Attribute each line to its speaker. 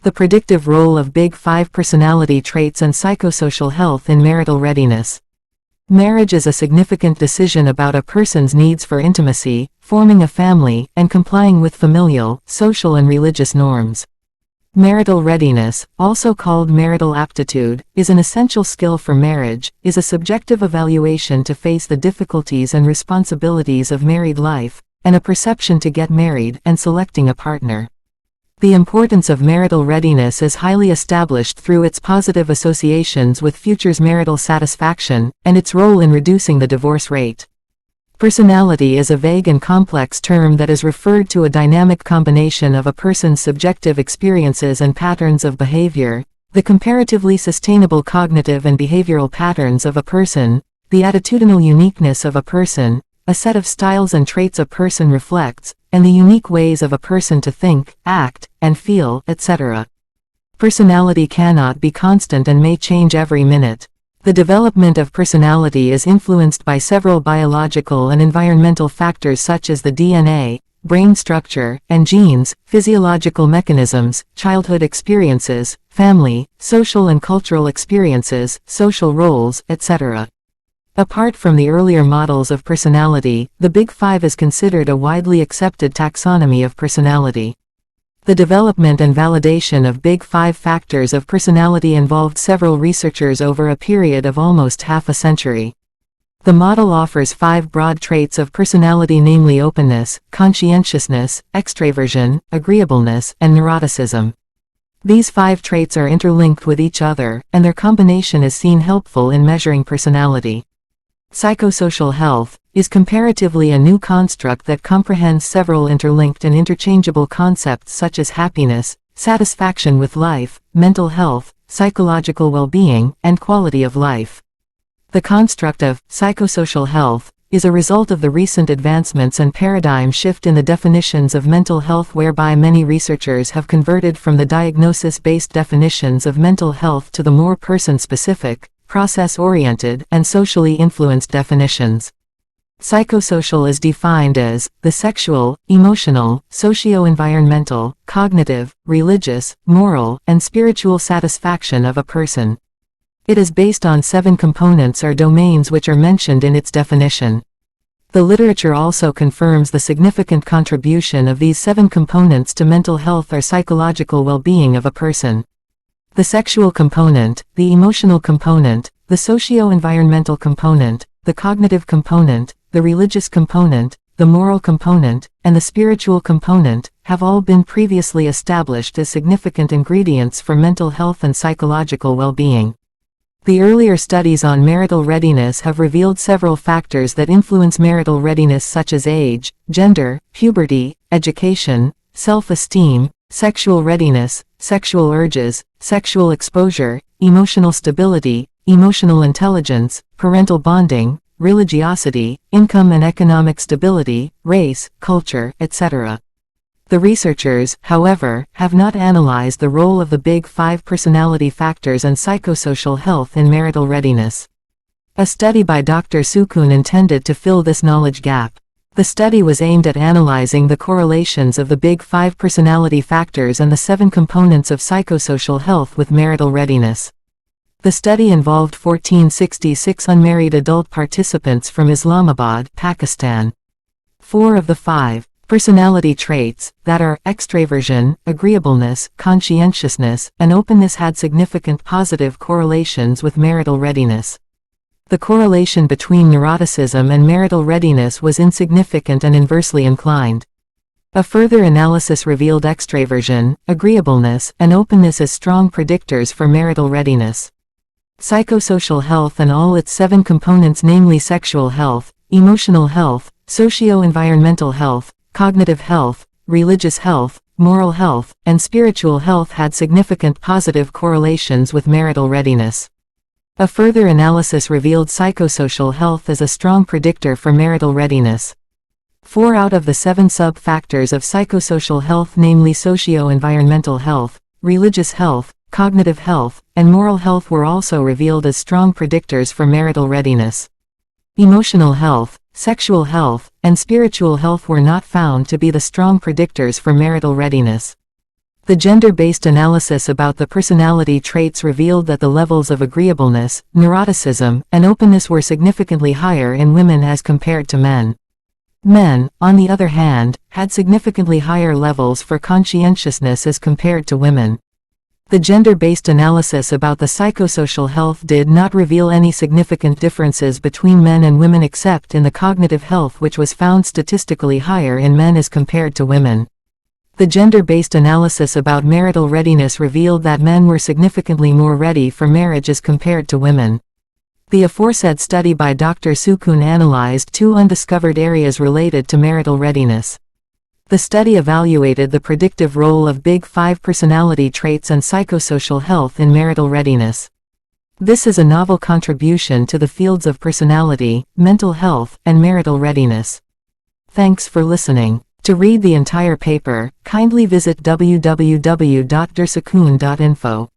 Speaker 1: The predictive role of Big-5 personality traits and psychosocial health in marital readiness. Marriage is a significant decision about a person's needs for intimacy, forming a family, and complying with familial, social and religious norms. Marital readiness, also called marital aptitude, is an essential skill for marriage, is a subjective evaluation to face the difficulties and responsibilities of married life, and a perception to get married and selecting a partner. The importance of marital readiness is highly established through its positive associations with future's marital satisfaction, and its role in reducing the divorce rate. Personality is a vague and complex term that is referred to a dynamic combination of a person's subjective experiences and patterns of behavior, the comparatively sustainable cognitive and behavioral patterns of a person, the attitudinal uniqueness of a person, a set of styles and traits a person reflects, and the unique ways of a person to think, act, and feel, etc. Personality cannot be constant and may change every minute. The development of personality is influenced by several biological and environmental factors such as the DNA, brain structure, and genes, physiological mechanisms, childhood experiences, family, social and cultural experiences, social roles, etc. Apart from the earlier models of personality, the Big-5 is considered a widely accepted taxonomy of personality. The development and validation of Big-5 factors of personality involved several researchers over a period of almost half a century. The model offers 5 broad traits of personality, namely openness, conscientiousness, extraversion, agreeableness, and neuroticism. These 5 traits are interlinked with each other, and their combination is seen helpful in measuring personality. Psychosocial health is comparatively a new construct that comprehends several interlinked and interchangeable concepts such as happiness, satisfaction with life, mental health, psychological well-being, and quality of life. The construct of psychosocial health is a result of the recent advancements and paradigm shift in the definitions of mental health, whereby many researchers have converted from the diagnosis-based definitions of mental health to the more person-specific, process-oriented, and socially influenced definitions. Psychosocial is defined as the sexual, emotional, socio-environmental, cognitive, religious, moral, and spiritual satisfaction of a person. It is based on 7 components or domains which are mentioned in its definition. The literature also confirms the significant contribution of these 7 components to mental health or psychological well-being of a person. The sexual component, the emotional component, the socio-environmental component, the cognitive component, the religious component, the moral component, and the spiritual component, have all been previously established as significant ingredients for mental health and psychological well-being. The earlier studies on marital readiness have revealed several factors that influence marital readiness, such as age, gender, puberty, education, self-esteem, sexual readiness, sexual urges, sexual exposure, emotional stability, emotional intelligence, parental bonding, religiosity, income and economic stability, race, culture, etc. The researchers, however, have not analyzed the role of the Big-5 personality factors and psychosocial health in marital readiness. A study by Dr. Sukoon intended to fill this knowledge gap. The study was aimed at analyzing the correlations of the Big-5 personality factors and the 7 components of psychosocial health with marital readiness. The study involved 1466 unmarried adult participants from Islamabad, Pakistan. 4 of the 5 personality traits, that are, extraversion, agreeableness, conscientiousness, and openness, had significant positive correlations with marital readiness. The correlation between neuroticism and marital readiness was insignificant and inversely inclined. A further analysis revealed extraversion, agreeableness, and openness as strong predictors for marital readiness. Psychosocial health and all its 7 components, namely sexual health, emotional health, socio-environmental health, cognitive health, religious health, moral health, and spiritual health, had significant positive correlations with marital readiness. A further analysis revealed psychosocial health as a strong predictor for marital readiness. 4 out of the 7 sub-factors of psychosocial health, namely socio-environmental health, religious health, cognitive health, and moral health, were also revealed as strong predictors for marital readiness. Emotional health, sexual health, and spiritual health were not found to be the strong predictors for marital readiness. The gender-based analysis about the personality traits revealed that the levels of agreeableness, neuroticism, and openness were significantly higher in women as compared to men. Men, on the other hand, had significantly higher levels for conscientiousness as compared to women. The gender-based analysis about the psychosocial health did not reveal any significant differences between men and women except in the cognitive health, which was found statistically higher in men as compared to women. The gender-based analysis about marital readiness revealed that men were significantly more ready for marriage as compared to women. The aforesaid study by Dr. Sukoon analyzed 2 undiscovered areas related to marital readiness. The study evaluated the predictive role of Big-5 personality traits and psychosocial health in marital readiness. This is a novel contribution to the fields of personality, mental health, and marital readiness. Thanks for listening. To read the entire paper, kindly visit www.dersakoon.info.